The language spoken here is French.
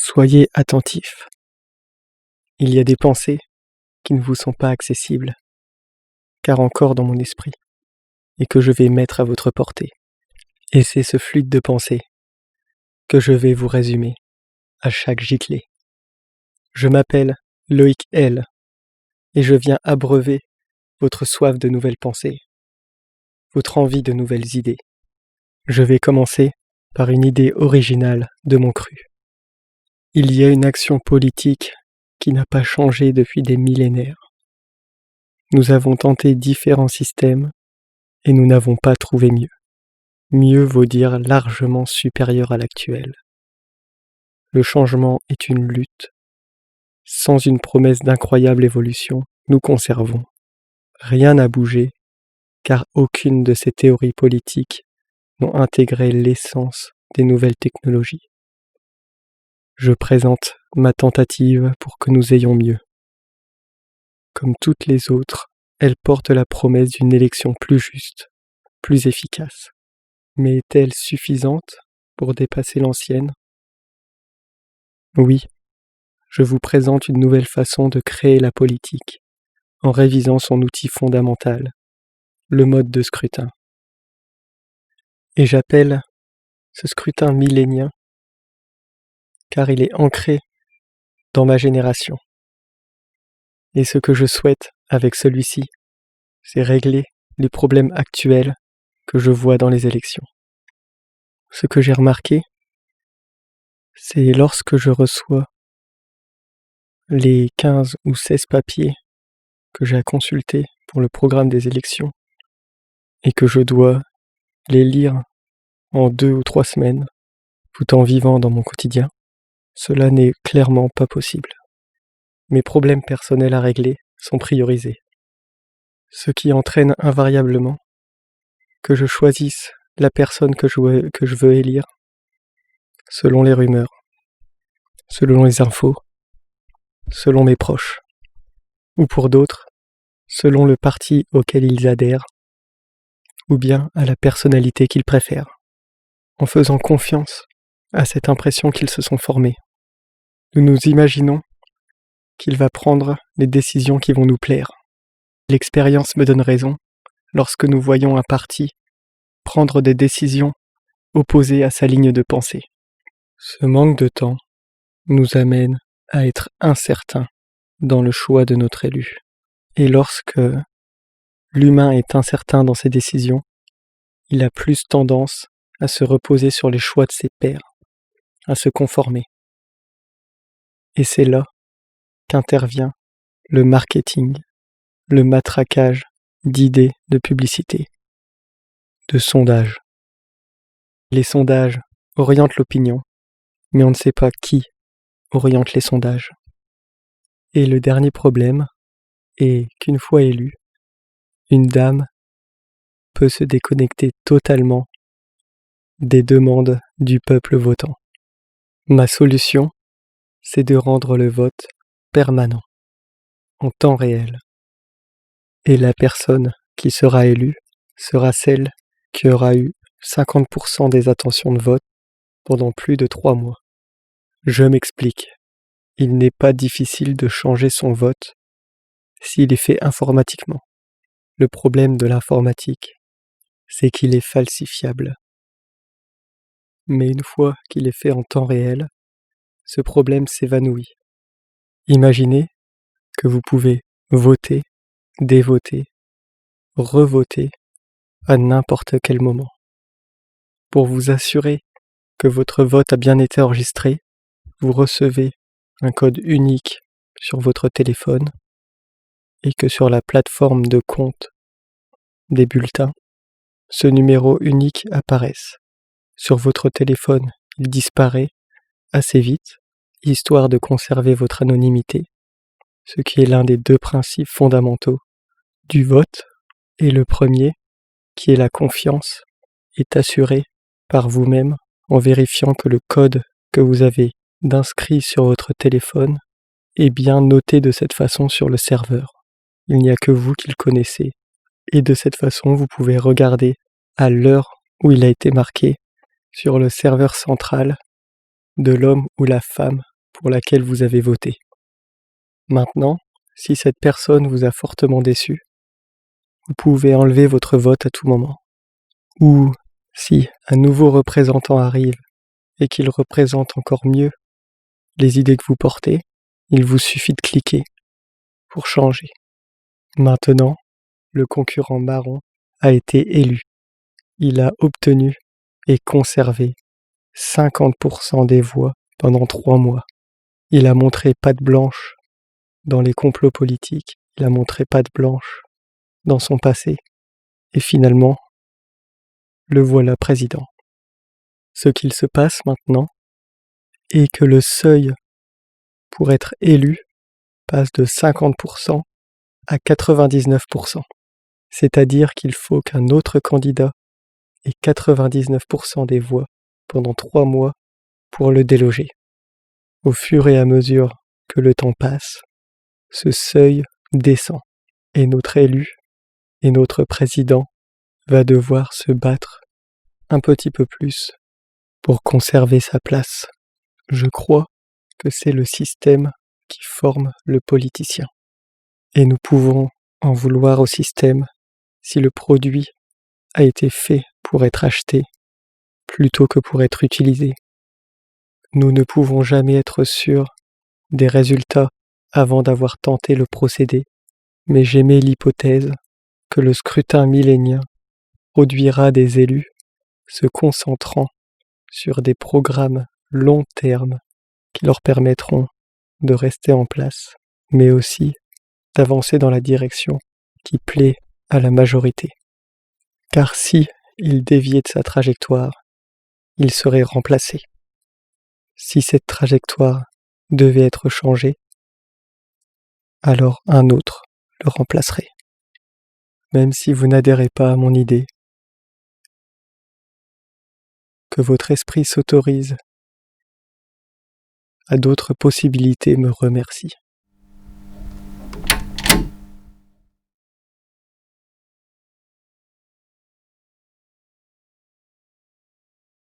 Soyez attentifs. Il y a des pensées qui ne vous sont pas accessibles, car encore dans mon esprit, et que je vais mettre à votre portée. Et c'est ce fluide de pensées que je vais vous résumer à chaque giclée. Je m'appelle Loïc L, et je viens abreuver votre soif de nouvelles pensées, votre envie de nouvelles idées. Je vais commencer par une idée originale de mon cru. Il y a une action politique qui n'a pas changé depuis des millénaires. Nous avons tenté différents systèmes et nous n'avons pas trouvé mieux. Mieux vaut dire largement supérieur à l'actuel. Le changement est une lutte. Sans une promesse d'incroyable évolution, nous conservons. Rien n'a bougé, car aucune de ces théories politiques n'ont intégré l'essence des nouvelles technologies. Je présente ma tentative pour que nous ayons mieux. Comme toutes les autres, elle porte la promesse d'une élection plus juste, plus efficace. Mais est-elle suffisante pour dépasser l'ancienne ? Oui, je vous présente une nouvelle façon de créer la politique, en révisant son outil fondamental, le mode de scrutin. Et j'appelle ce scrutin millénien, car il est ancré dans ma génération. Et ce que je souhaite avec celui-ci, c'est régler les problèmes actuels que je vois dans les élections. Ce que j'ai remarqué, c'est lorsque je reçois les 15 ou 16 papiers que j'ai à consulter pour le programme des élections et que je dois les lire en 2 ou 3 semaines tout en vivant dans mon quotidien, cela n'est clairement pas possible. Mes problèmes personnels à régler sont priorisés, ce qui entraîne invariablement que je choisisse la personne que je veux élire selon les rumeurs, selon les infos, selon mes proches, ou pour d'autres, selon le parti auquel ils adhèrent, ou bien à la personnalité qu'ils préfèrent, en faisant confiance à cette impression qu'ils se sont formés. Nous nous imaginons qu'il va prendre les décisions qui vont nous plaire. L'expérience me donne raison lorsque nous voyons un parti prendre des décisions opposées à sa ligne de pensée. Ce manque de temps nous amène à être incertains dans le choix de notre élu. Et lorsque l'humain est incertain dans ses décisions, il a plus tendance à se reposer sur les choix de ses pairs, à se conformer. Et c'est là qu'intervient le marketing, le matraquage d'idées de publicité, de sondages. Les sondages orientent l'opinion, mais on ne sait pas qui oriente les sondages. Et le dernier problème est qu'une fois élue, une dame peut se déconnecter totalement des demandes du peuple votant. Ma solution, c'est de rendre le vote permanent, en temps réel. Et la personne qui sera élue sera celle qui aura eu 50% des intentions de vote pendant plus de 3 mois. Je m'explique. Il n'est pas difficile de changer son vote s'il est fait informatiquement. Le problème de l'informatique, c'est qu'il est falsifiable. Mais une fois qu'il est fait en temps réel, ce problème s'évanouit. Imaginez que vous pouvez voter, dévoter, revoter à n'importe quel moment. Pour vous assurer que votre vote a bien été enregistré, vous recevez un code unique sur votre téléphone et que sur la plateforme de compte des bulletins, ce numéro unique apparaisse. Sur votre téléphone, il disparaît assez vite, histoire de conserver votre anonymité, ce qui est l'un des 2 principes fondamentaux du vote, et le premier, qui est la confiance, est assuré par vous-même en vérifiant que le code que vous avez d'inscrit sur votre téléphone est bien noté de cette façon sur le serveur. Il n'y a que vous qui le connaissez, et de cette façon vous pouvez regarder à l'heure où il a été marqué sur le serveur central de l'homme ou la femme pour laquelle vous avez voté. Maintenant, si cette personne vous a fortement déçu, vous pouvez enlever votre vote à tout moment. Ou, si un nouveau représentant arrive et qu'il représente encore mieux les idées que vous portez, il vous suffit de cliquer pour changer. Maintenant, le concurrent marron a été élu. Il a obtenu et conservé 50% des voix pendant 3 mois. Il a montré patte blanche dans les complots politiques, il a montré patte blanche dans son passé, et finalement, le voilà président. Ce qu'il se passe maintenant est que le seuil pour être élu passe de 50% à 99%. C'est-à-dire qu'il faut qu'un autre candidat ait 99% des voix pendant 3 mois pour le déloger. Au fur et à mesure que le temps passe, ce seuil descend et notre élu et notre président va devoir se battre un petit peu plus pour conserver sa place. Je crois que c'est le système qui forme le politicien. Et nous pouvons en vouloir au système si le produit a été fait pour être acheté plutôt que pour être utilisé. Nous ne pouvons jamais être sûrs des résultats avant d'avoir tenté le procédé, mais j'émets l'hypothèse que le scrutin millénien produira des élus se concentrant sur des programmes long terme qui leur permettront de rester en place, mais aussi d'avancer dans la direction qui plaît à la majorité. Car si il déviait de sa trajectoire, il serait remplacé. Si cette trajectoire devait être changée, alors un autre le remplacerait. Même si vous n'adhérez pas à mon idée, que votre esprit s'autorise à d'autres possibilités me remercie.